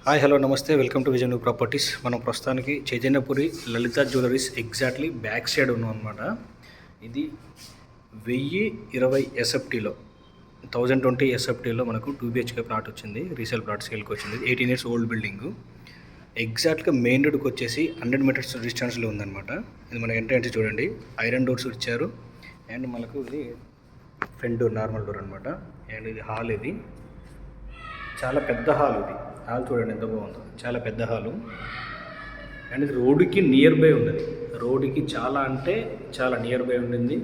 Hi hello నమస్తే welcome to Vijay properties. మనం ప్రస్తుతానికి చైతన్యపురి లలిత జ్యువెలరీస్ ఎగ్జాక్ట్లీ బ్యాక్ సైడ్ ఉన్నాం అనమాట. ఇది 1020 ఎస్ఎఫ్టీలో 1020 ఎస్ఎఫ్టీలో మనకు 2 BHK ప్లాట్ వచ్చింది. రీసేల్ ప్లాట్ సేల్కి వచ్చింది. 18 years ఓల్డ్ బిల్డింగ్. ఎగ్జాక్ట్గా మెయిన్ రోడ్కి వచ్చేసి 100 meters డిస్టెన్స్లో ఉందన్నమాట. ఇది మన ఎంట్రన్స్ చూడండి, ఐరన్ డోర్స్ ఇచ్చారు. అండ్ మనకు ఇది ఫ్రంట్ డోర్, నార్మల్ డోర్ అనమాట. అండ్ ఇది హాల్. ఇది చాలా పెద్ద హాల్. ఇది హాల్ చూడండి ఎంత బాగుందో, చాలా పెద్ద హాలు. అండ్ ఇది రోడ్డుకి నియర్ బై ఉన్నది. రోడ్డుకి చాలా అంటే చాలా నియర్ బై ఉండింది.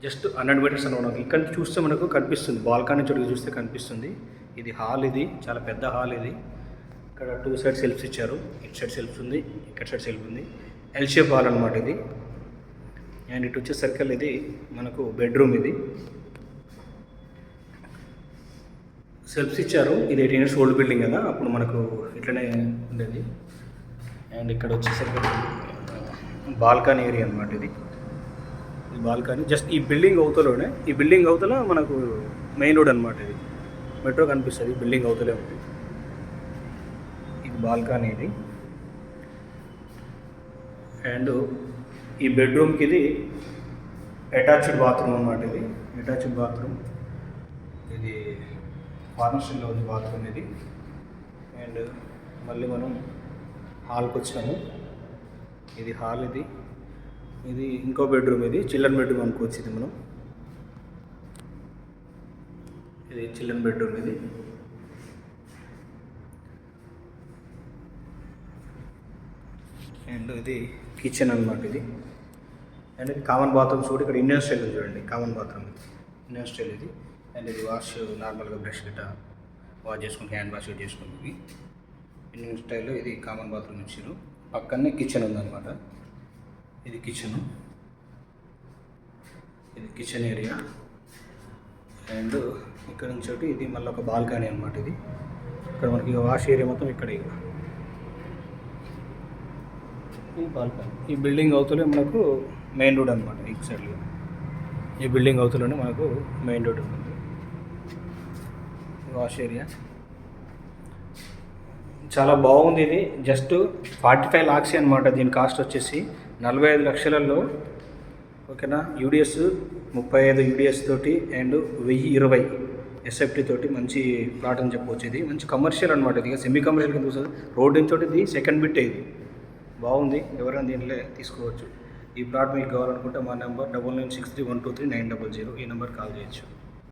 జస్ట్ 100 meters అనమాట. ఇక్కడ నుంచి చూస్తే మనకు కనిపిస్తుంది, బాల్కనీ చోటుకి చూస్తే కనిపిస్తుంది. ఇది హాల్. ఇది చాలా పెద్ద హాల్. ఇది ఇక్కడ 2 sides సెల్ఫ్స్ ఇచ్చారు. ఇటు సైడ్ సెల్ఫ్ ఉంది, ఇక్కడ సైడ్ సెల్ఫ్ ఉంది. ఎల్ షేప్ హాల్ అనమాట ఇది. అండ్ ఇటు వచ్చే సర్కిల్ ఇది మనకు బెడ్రూమ్. ఇది సెల్ఫ్స్ ఇచ్చారు. ఇది 18 years ఓల్డ్ బిల్డింగ్ కదా, అప్పుడు మనకు ఇట్లనే ఉండేది. అండ్ ఇక్కడ వచ్చేసరికి బాల్కనీ ఏరియా అనమాట. ఇది బాల్కనీ జస్ట్ ఈ బిల్డింగ్ అవతలనే, ఈ బిల్డింగ్ అవతల మనకు మెయిన్ రోడ్ అనమాట. ఇది మెట్రో కనిపిస్తుంది, బిల్డింగ్ అవతలే ఉంది. ఇది బాల్కనీ. ఇది అండ్ ఈ బెడ్రూమ్కి ఇది అటాచ్డ్ బాత్రూమ్ అనమాట. ఇది అటాచ్డ్ బాత్రూమ్. ఇది ఫార్మసీలో ఉంది బాత్రూమ్ ఇది. అండ్ మళ్ళీ మనం హాల్కి వచ్చినాము. ఇది హాల్. ఇది ఇది ఇంకో బెడ్రూమ్. ఇది చిల్డ్రన్ బెడ్రూమ్ అనుకోవచ్చు. ఇది మనం ఇది చిల్డ్రన్ బెడ్రూమ్. ఇది అండ్ ఇది కిచెన్ అనమాట. ఇది అండ్ ఇది కామన్ బాత్రూమ్స్ కూడా ఇక్కడ ఇండియన్ స్టైల్ చూడండి, కామన్ బాత్రూమ్. ఇది ఇండియన్ స్టైల్. ఇది అండ్ ఇది వాష్ నార్మల్గా బ్రష్ గిట్ట వాష్ చేసుకుంటే, హ్యాండ్ వాష్ చేసుకుంటుంది. ఇండియన్ స్టైల్లో ఇది కామన్ బాత్రూమ్ ఇచ్చారు. పక్కనే కిచెన్ ఉందన్నమాట. ఇది కిచెను. ఇది కిచెన్ ఏరియా. అండ్ ఇక్కడ నుంచి ఒకటి ఇది మళ్ళీ ఒక బాల్కనీ అనమాట. ఇది ఇక్కడ మనకి వాష్ ఏరియా మొత్తం ఇక్కడ. ఈ బాల్కనీ. ఈ బిల్డింగ్ అవుతూనే మనకు మెయిన్ రోడ్ అనమాట. ఎగ్జాక్ట్లీ ఈ బిల్డింగ్ అవుతూనే మనకు మెయిన్ రోడ్ ఉంటుంది. వాష్ ఏరియా చాలా బాగుంది. ఇది జస్ట్ 45 lakhs అనమాట. దీని కాస్ట్ వచ్చేసి 45 లక్షలలో. ఓకేనా. యూడిఎస్ 35 యూడిఎస్ తోటి అండ్ 1020 ఎస్ఎఫ్టీ తోటి మంచి ప్లాట్ అని చెప్పవచ్చు. ఇది మంచి కమర్షియల్ అనమాట. ఇది సెమీ కమర్షియల్ కింద చూస్తుంది. రోడ్ నుంచి ఇది సెకండ్ బిట్. ఇది బాగుంది, ఎవరైనా దీంట్లో తీసుకోవచ్చు. ఈ ప్లాట్ మీకు కావాలనుకుంటే మా నెంబర్ 9963123900 ఈ నెంబర్ కాల్ చేయొచ్చు.